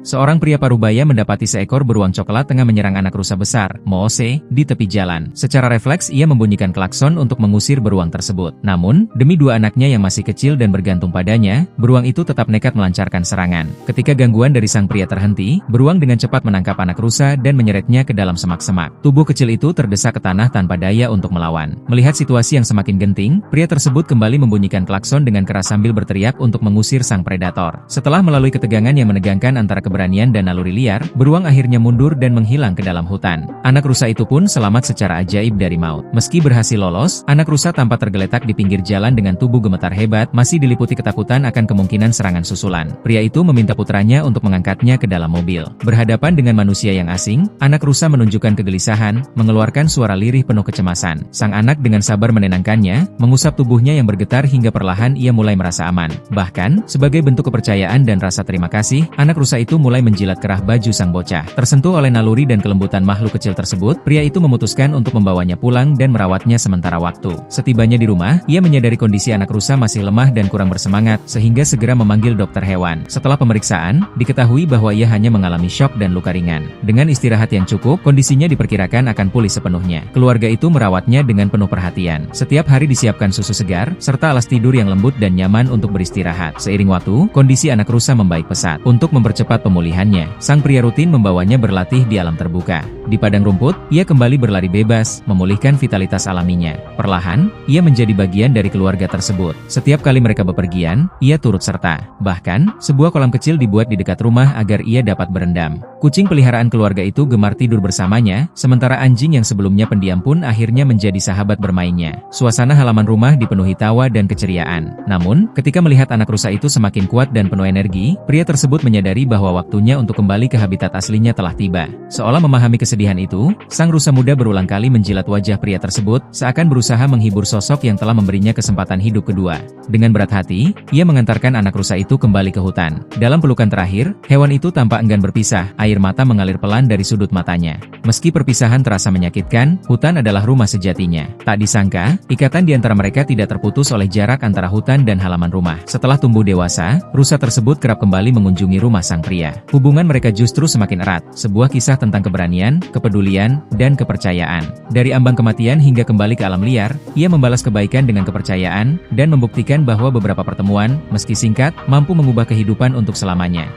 Seorang pria parubaya mendapati seekor beruang coklat tengah menyerang anak rusa besar, Moose, di tepi jalan. Secara refleks ia membunyikan klakson untuk mengusir beruang tersebut. Namun, demi dua anaknya yang masih kecil dan bergantung padanya, beruang itu tetap nekat melancarkan serangan. Ketika gangguan dari sang pria terhenti, beruang dengan cepat menangkap anak rusa dan menyeretnya ke dalam semak-semak. Tubuh kecil itu terdesak ke tanah tanpa daya untuk melawan. Melihat situasi yang semakin genting, pria tersebut kembali membunyikan klakson dengan keras sambil berteriak untuk mengusir sang predator. Setelah melalui ketegangan yang menegangkan antara keberanian dan naluri liar, beruang akhirnya mundur dan menghilang ke dalam hutan. Anak rusa itu pun selamat secara ajaib dari maut. Meski berhasil lolos, anak rusa tampak tergeletak di pinggir jalan dengan tubuh gemetar hebat, masih diliputi ketakutan akan kemungkinan serangan susulan. Pria itu meminta putranya untuk mengangkatnya ke dalam mobil. Berhadapan dengan manusia yang asing, anak rusa menunjukkan kegelisahan, mengeluarkan suara lirih penuh kecemasan. Sang anak dengan sabar menenangkannya, mengusap tubuhnya yang bergetar hingga perlahan ia mulai merasa aman. Bahkan, sebagai bentuk kepercayaan dan rasa terima kasih, anak rusa itu mulai menjilat kerah baju sang bocah. Tersentuh oleh naluri dan kelembutan makhluk kecil tersebut, pria itu memutuskan untuk membawanya pulang dan merawatnya sementara waktu. Setibanya di rumah, ia menyadari kondisi anak rusa masih lemah dan kurang bersemangat, sehingga segera memanggil dokter hewan. Setelah pemeriksaan, diketahui bahwa ia hanya mengalami syok dan luka ringan. Dengan istirahat yang cukup, kondisinya diperkirakan akan pulih sepenuhnya. Keluarga itu merawatnya dengan penuh perhatian. Setiap hari disiapkan susu segar, serta alas tidur yang lembut dan nyaman untuk beristirahat. Seiring waktu, kondisi anak rusa membaik pesat. Untuk mempercepat pemulihannya, sang pria rutin membawanya berlatih di alam terbuka. Di padang rumput, ia kembali berlari bebas, memulihkan vitalitas alaminya. Perlahan, ia menjadi bagian dari keluarga tersebut. Setiap kali mereka bepergian, ia turut serta. Bahkan, sebuah kolam kecil dibuat di dekat rumah agar ia dapat berendam. Kucing peliharaan keluarga itu gemar tidur bersamanya, sementara anjing yang sebelumnya pendiam pun akhirnya menjadi sahabat bermainnya. Suasana halaman rumah dipenuhi tawa dan keceriaan. Namun, ketika melihat anak rusa itu semakin kuat dan penuh energi, pria tersebut menyadari bahwa waktunya untuk kembali ke habitat aslinya telah tiba. Seolah memahami kesedihan itu, sang rusa muda berulang kali menjilat wajah pria tersebut, seakan berusaha menghibur sosok yang telah memberinya kesempatan hidup kedua. Dengan berat hati, ia mengantarkan anak rusa itu kembali ke hutan. Dalam pelukan terakhir, hewan itu tampak enggan berpisah, air mata mengalir pelan dari sudut matanya. Meski perpisahan terasa menyakitkan, hutan adalah rumah sejatinya. Tak disangka, ikatan di antara mereka tidak terputus oleh jarak antara hutan dan halaman rumah. Setelah tumbuh dewasa, rusa tersebut kerap kembali mengunjungi rumah sang pria. Hubungan mereka justru semakin erat, sebuah kisah tentang keberanian, kepedulian, dan kepercayaan. Dari ambang kematian hingga kembali ke alam liar, ia membalas kebaikan dengan kepercayaan, dan membuktikan bahwa beberapa pertemuan, meski singkat, mampu mengubah kehidupan untuk selamanya.